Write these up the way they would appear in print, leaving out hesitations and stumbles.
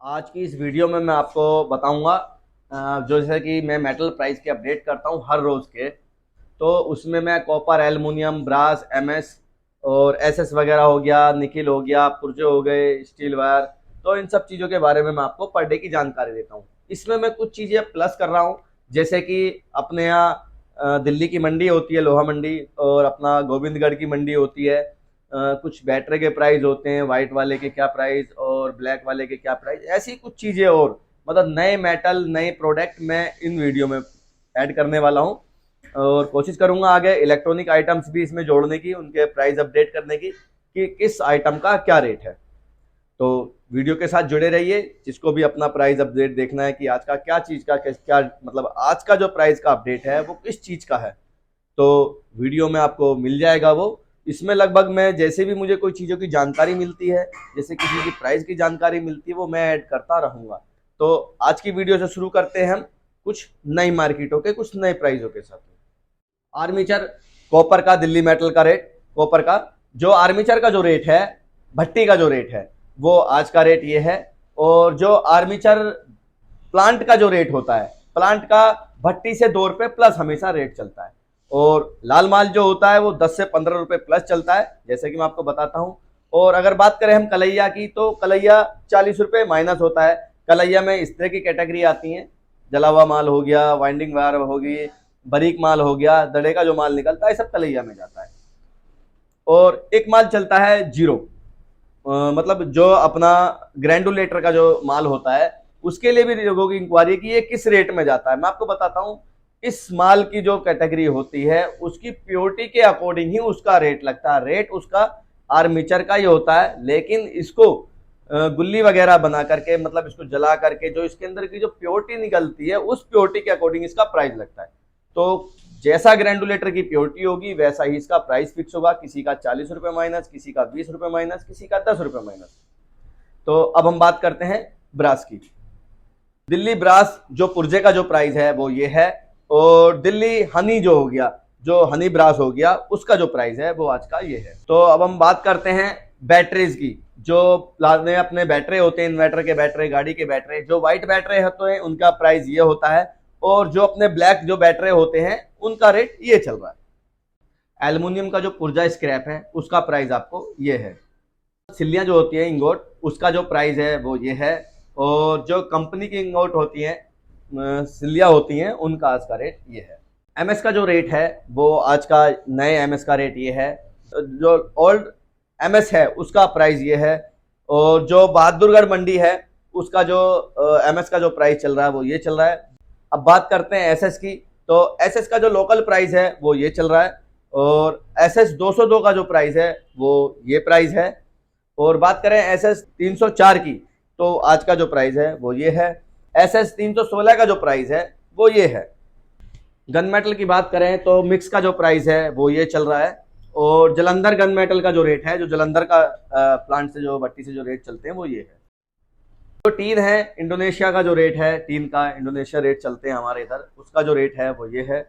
आज की इस वीडियो में मैं आपको बताऊंगा जो जैसे कि मैं मेटल प्राइस के अपडेट करता हूं हर रोज़ के। तो उसमें मैं कॉपर, एल्युमिनियम, ब्रास, एमएस और एसएस वगैरह हो गया, निकिल हो गया, पुर्जे हो गए, स्टील वायर, तो इन सब चीज़ों के बारे में मैं आपको पर डे की जानकारी देता हूँ। इसमें मैं कुछ चीज़ें प्लस कर रहा हूँ, जैसे कि अपने यहाँ दिल्ली की मंडी होती है, लोहा मंडी, और अपना गोविंदगढ़ की मंडी होती है। कुछ बैटरी के प्राइस होते हैं, वाइट वाले के क्या प्राइस और ब्लैक वाले के क्या प्राइस, ऐसी कुछ चीज़ें और मतलब नए मेटल, नए प्रोडक्ट मैं इन वीडियो में ऐड करने वाला हूँ। और कोशिश करूंगा आगे इलेक्ट्रॉनिक आइटम्स भी इसमें जोड़ने की, उनके प्राइस अपडेट करने की कि किस आइटम का क्या रेट है। तो वीडियो के साथ जुड़े रहिए। जिसको भी अपना प्राइस अपडेट देखना है कि आज का क्या चीज़ का क्या मतलब आज का जो प्राइस का अपडेट है वो किस चीज़ का है, तो वीडियो में आपको मिल जाएगा वो। इसमें लगभग मैं जैसे भी मुझे कोई चीज़ों की जानकारी मिलती है, जैसे किसी की प्राइस की जानकारी मिलती है, वो मैं ऐड करता रहूँगा। तो आज की वीडियो से शुरू करते हैं हम कुछ नई मार्केटों के कुछ नए प्राइसों के साथ। आर्मीचर कॉपर का, दिल्ली मेटल का रेट, कॉपर का जो आर्मीचर का जो रेट है, भट्टी का जो रेट है, वो आज का रेट ये है। और जो आर्मीचर प्लांट का जो रेट होता है, प्लांट का भट्टी से 2 रुपये प्लस हमेशा रेट चलता है। और लाल माल जो होता है वो 10 से 15 रुपये प्लस चलता है, जैसे कि मैं आपको बताता हूँ। और अगर बात करें हम कलैया की, तो कलैया 40 रुपये माइनस होता है। कलैया में इस तरह की कैटेगरी आती है, जला हुआ माल हो गया, वाइंडिंग वायर होगी, बारीक माल हो गया, दड़े का जो माल निकलता है, सब कलैया में जाता है। और एक माल चलता है जीरो, मतलब जो अपना ग्रैंडुलेटर का जो माल होता है, उसके लिए भी लोगों की इंक्वायरी कि ये किस रेट में जाता है। मैं आपको बताता हूँ, इस माल की जो कैटेगरी होती है उसकी प्योरिटी के अकॉर्डिंग ही उसका रेट लगता है। रेट उसका आर्मीचर का ही होता है, लेकिन इसको गुल्ली वगैरह बना करके, मतलब इसको जला करके जो इसके अंदर की जो प्योरिटी निकलती है, उस प्योरिटी के अकॉर्डिंग इसका प्राइस लगता है। तो जैसा ग्रैंडुलेटर की प्योरिटी होगी वैसा ही इसका प्राइस फिक्स होगा। किसी का 40 रुपये माइनस, किसी का 20 रुपये माइनस, किसी का 10 रुपये माइनस। तो अब हम बात करते हैं ब्रास की। दिल्ली ब्रास जो पुर्जे का जो प्राइस है वो ये है। और दिल्ली हनी जो हो गया, जो हनी ब्रास हो गया, उसका जो प्राइस है वो आज का ये है। तो अब हम बात करते हैं बैटरीज की। जो लाने अपने बैटरी होते हैं, इन्वर्टर के बैटरी, गाड़ी के बैटरी, जो व्हाइट बैटरी होते हैं उनका प्राइस ये होता है। और जो अपने ब्लैक जो बैटरी होते हैं उनका रेट ये चल रहा है। एल्युमिनियम का जो पुर्जा स्क्रैप है उसका प्राइस आपको ये है। सिल्लियाँ जो होती है इंगोट, उसका जो प्राइस है वो ये है। और जो कंपनी की इंगोट होती हैं, सिल्लियाँ होती हैं, उनका आज का रेट ये है। एमएस का जो रेट है वो आज का, नए एमएस का रेट ये है। जो ओल्ड एमएस है उसका प्राइस ये है। और जो बहादुरगढ़ मंडी है उसका जो एमएस का जो प्राइस चल रहा है वो ये चल रहा है। अब बात करते हैं एसएस की। तो एसएस का जो लोकल प्राइस है वो ये चल रहा है। और एसएस 202 का जो प्राइस है वो ये प्राइस है। और बात करें एसएस 304 की, तो आज का जो प्राइस है वो ये है। एसएस 316 का जो प्राइस है वो ये है। गन मेटल की बात करें तो मिक्स का जो प्राइस है वो ये चल रहा है। और जलंधर गन मेटल का जो रेट है, जो जलंधर का प्लांट से जो भट्टी से जो रेट चलते हैं वो ये है। जो टीन है, इंडोनेशिया का जो रेट है, टीन का इंडोनेशिया रेट चलते हैं हमारे इधर, उसका जो रेट है वो ये है।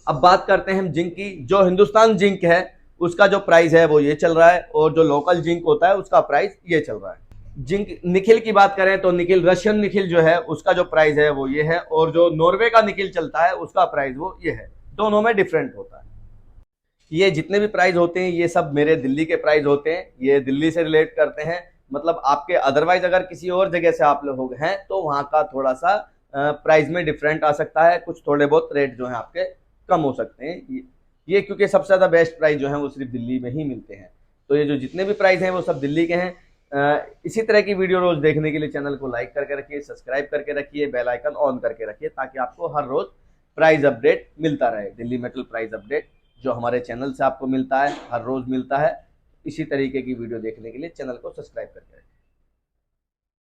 अब बात करते हैं हम जिंक की। जो हिंदुस्तान जिंक है उसका जो प्राइस है वो ये चल रहा है। और जो लोकल जिंक होता है उसका प्राइस ये चल रहा है। जिंक निकिल की बात करें तो निकिल, रशियन निकिल जो है उसका जो प्राइस है वो ये है। और जो नॉर्वे का निकिल चलता है उसका प्राइस वो ये है। दोनों में डिफरेंट होता है। ये जितने भी प्राइस होते हैं ये सब मेरे दिल्ली के प्राइस होते हैं, ये दिल्ली से रिलेट करते हैं। मतलब आपके अदरवाइज अगर किसी और जगह से आप लोग हैं तो वहाँ का थोड़ा सा प्राइस में डिफरेंट आ सकता है, कुछ थोड़े बहुत रेट जो है आपके कम हो सकते हैं। ये क्योंकि सबसे ज़्यादा बेस्ट प्राइस जो है वो सिर्फ दिल्ली में ही मिलते हैं। तो ये जो जितने भी प्राइस हैं वो सब दिल्ली के हैं। इसी तरह की वीडियो रोज देखने के लिए चैनल को लाइक करके रखिए, सब्सक्राइब करके रखिए, बेल आइकन ऑन करके रखिए, ताकि आपको हर रोज प्राइस अपडेट मिलता रहे। दिल्ली मेटल प्राइस अपडेट जो हमारे चैनल से आपको मिलता है, हर रोज मिलता है। इसी तरीके की वीडियो देखने के लिए चैनल को सब्सक्राइब करके रखिए।